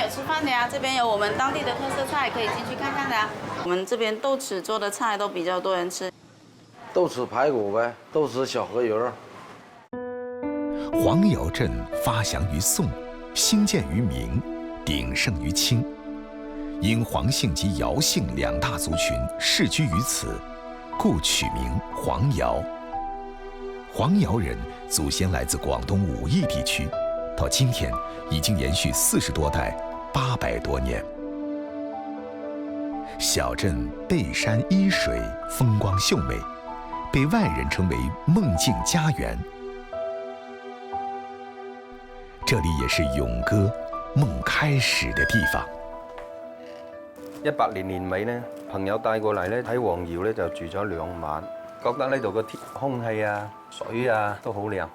吃饭的呀，这边有我们当地的特色菜，可以进去看看的呀。我们这边豆豉做的菜都比较多人吃。豆豉排骨呗，豆豉小河鱼儿。黄窑镇发祥于宋，兴建于明，鼎盛于清。因黄姓及姚姓两大族群世居于此，故取名黄窑。黄窑人祖先来自广东武义地区，到今天已经延续40多代，800多年。小镇背山依水，风光秀美，被外人称为梦境家园。这里也是勇哥梦开始的地方。18年年尾咧，朋友帶過嚟咧，喺黃窑咧就住咗2晚，覺得呢度個空氣啊、水啊都好靚，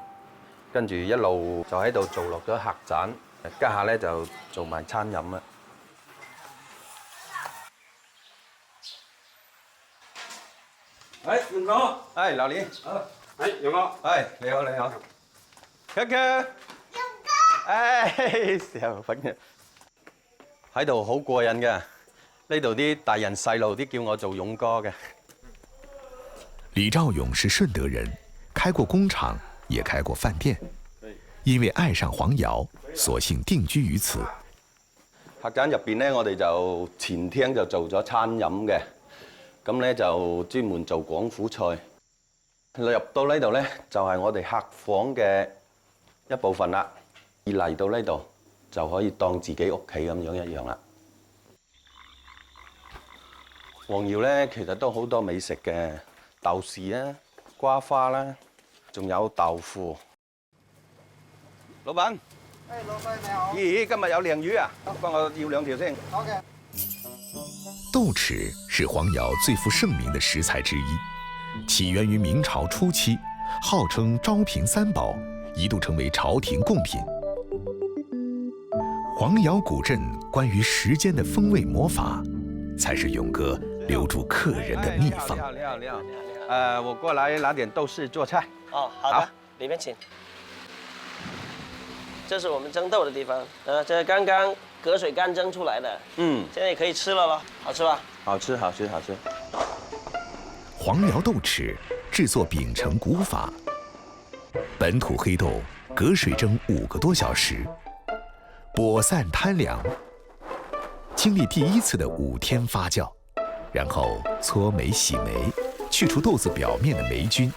跟住一路就喺度做落咗客棧，家下咧就做埋餐飲啦。勇哥，劉年，勇哥，你好，你好 ，Kaka， 小朋友喺度好過癮嘅。呢度啲大人細路啲叫我做勇哥嘅。李兆勇是顺德人，开过工厂，也开过饭店。因为爱上黄窑，索性定居於此。客棧入邊咧，我哋就前廳就做咗餐飲嘅，咁咧就專門做廣府菜。入到呢度咧，就係我哋客房嘅一部分啦。而嚟到呢度就可以當自己屋企咁樣一樣啦。黃窑咧其實都好多美食嘅，豆豉啦、瓜花啦，仲有豆腐。老闆，老細你好。咦，今日有鯪魚啊？幫我要2條先。好嘅。豆豉是黄窑最负盛名的食材之一，起源于明朝初期，号称昭平3宝，一度成为朝廷贡品。黄窑古镇关于时间的风味魔法，才是勇哥留住客人的秘方。你好，我过来拿点豆豉做菜。哦，好的，里面请。这是我们蒸豆的地方，这刚刚隔水干蒸出来的，现在也可以吃了咯，好吃吧？好吃。黄窑豆豉制作秉承古法，本土黑豆隔水蒸5个多小时，剥散摊凉，经历第1次的5天发酵，然后搓煤洗煤，去除豆子表面的霉菌，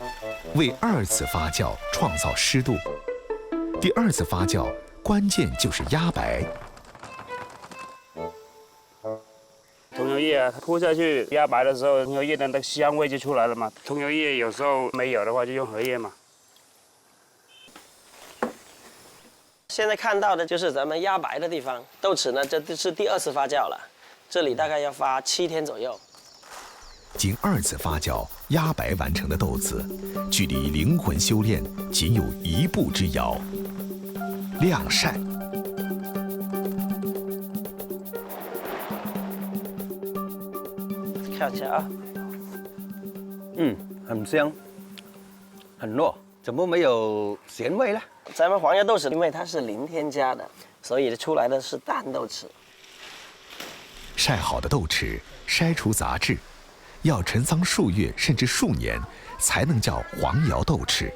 为2次发酵创造湿度。第2次发酵关键就是压白。桐油叶铺下去压白的时候，桐油叶的那个香味就出来了嘛。桐油叶有时候没有的话，就用荷叶嘛。现在看到的就是咱们压白的地方，豆豉呢，这是第2次发酵了，这里大概要发7天左右。经2次发酵压白完成的豆子，距离灵魂修炼仅有1步之遥。晾晒。看一下啊，很香，很糯，怎么没有咸味呢？咱们黄油豆豉因为它是零添加的，所以出来的是淡豆豉。晒好的豆豉筛除杂质，要陈藏数月甚至数年，才能叫黄窑豆豉。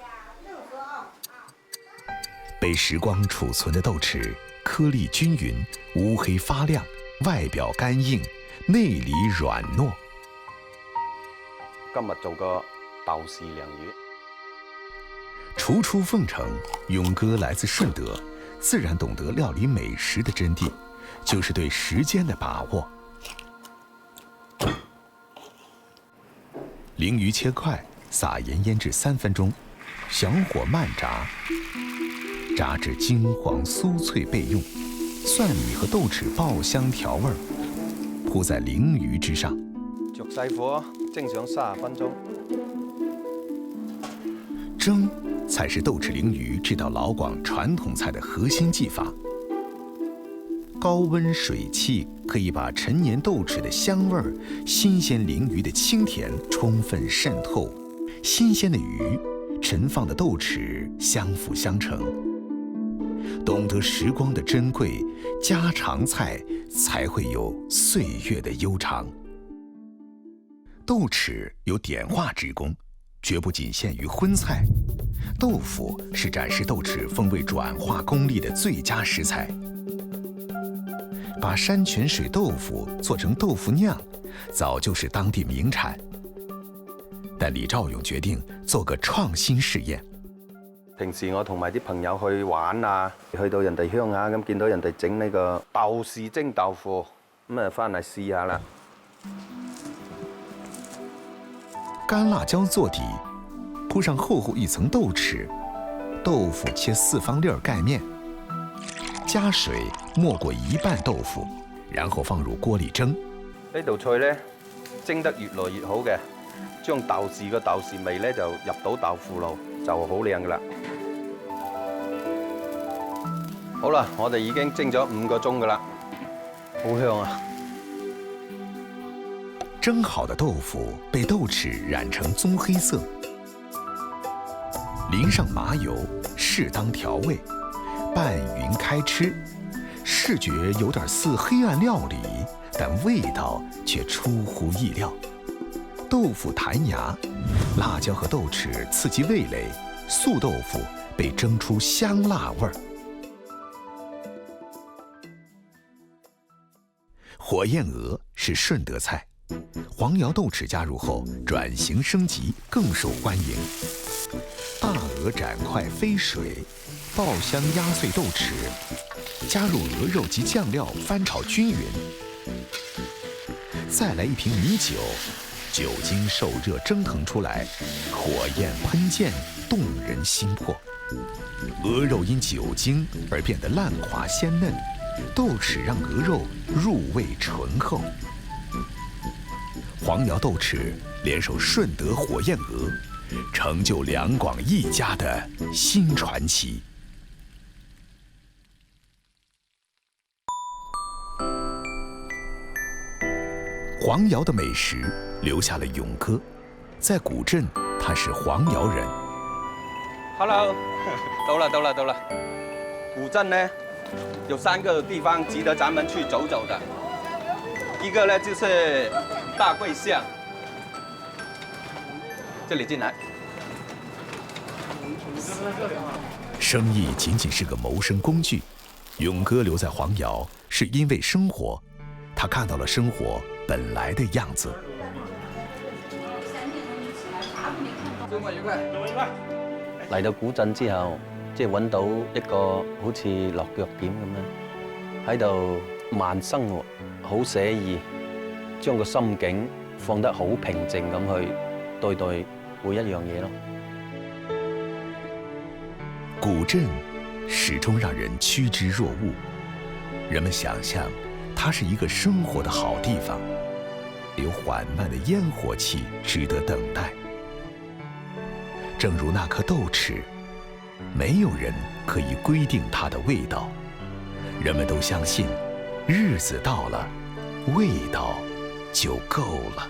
被时光储存的豆豉，颗粒均匀，乌黑发亮，外表干硬，内里软糯。今日做個豆豉鯪魚。初出凤城，勇哥来自顺德，自然懂得料理美食的真谛，就是对时间的把握。鲮鱼切块，撒盐腌制3分钟，小火慢炸，炸至金黄酥脆备用。蒜米和豆豉爆香调味，铺在鲮鱼之上。着細火蒸上30分鐘。蒸才是豆豉鲮鱼这道老广传统菜的核心技法。高温水汽可以把陈年豆豉的香味儿、新鲜鲮鱼的清甜充分渗透，新鲜的鱼、陈放的豆豉相辅相成。懂得时光的珍贵，家常菜才会有岁月的悠长。豆豉有点化之功，绝不仅限于荤菜。豆腐是展示豆豉风味转化功力的最佳食材。把山泉水豆腐做成豆腐酿，早就是当地名产。但李兆勇决定做個創新試驗。平時我同埋啲朋友去玩啊，去到人哋鄉下咁，見到人哋整呢個豆豉蒸豆腐，咁啊翻嚟試下啦。干辣椒做底，鋪上厚厚一層豆豉，豆腐切4方粒蓋面，加水沒過1半豆腐，然後放入鍋裏蒸。呢道菜咧蒸得越來越好嘅，將豆豉嘅豆豉味咧就入到豆腐爐，就好靚噶啦。好啦，我哋已經蒸咗5個鐘噶啦，好香啊！蒸好的豆腐被豆豉染成棕黑色，淋上麻油，適當調味，拌勻開吃。視覺有點似黑暗料理，但味道卻出乎意料。豆腐彈牙，辣椒和豆豉刺激味蕾，素豆腐被蒸出香辣味兒。火焰鵝是順德菜，黃瑤豆豉加入後轉型升級，更受歡迎。大鵝斬塊飛水，爆香壓碎豆豉，加入鵝肉及醬料翻炒均勻。再來一瓶米酒，酒精受熱蒸騰出來，火焰噴濺，動人心魄。鵝肉因酒精而變得爛滑鮮嫩，豆豉讓鵝肉入味醇厚。黃瑤豆豉聯手順德火焰鵝，成就兩廣一家的新傳奇。黃瑤的美食留下了勇哥，在古鎮他是黃瑤人。Hello， 到了。古鎮呢有3個地方值得咱們去走走的，一個呢就是大桂巷，這裡進來。生意僅僅是個謀生工具，勇哥留在黃瑤是因為生活，他看到了生活本來的樣子。嚟到古鎮之後，即係揾到一個好似落腳點咁樣，喺度慢生活，好寫意，將個心境放得好平靜咁去對待每一樣嘢咯。古鎮始終讓人趨之若鶩，人們想象它是一個生活的好地方，有緩慢的煙火氣值得等待。正如那顆豆豉，沒有人可以規定它的味道，人們都相信，日子到了，味道就夠了。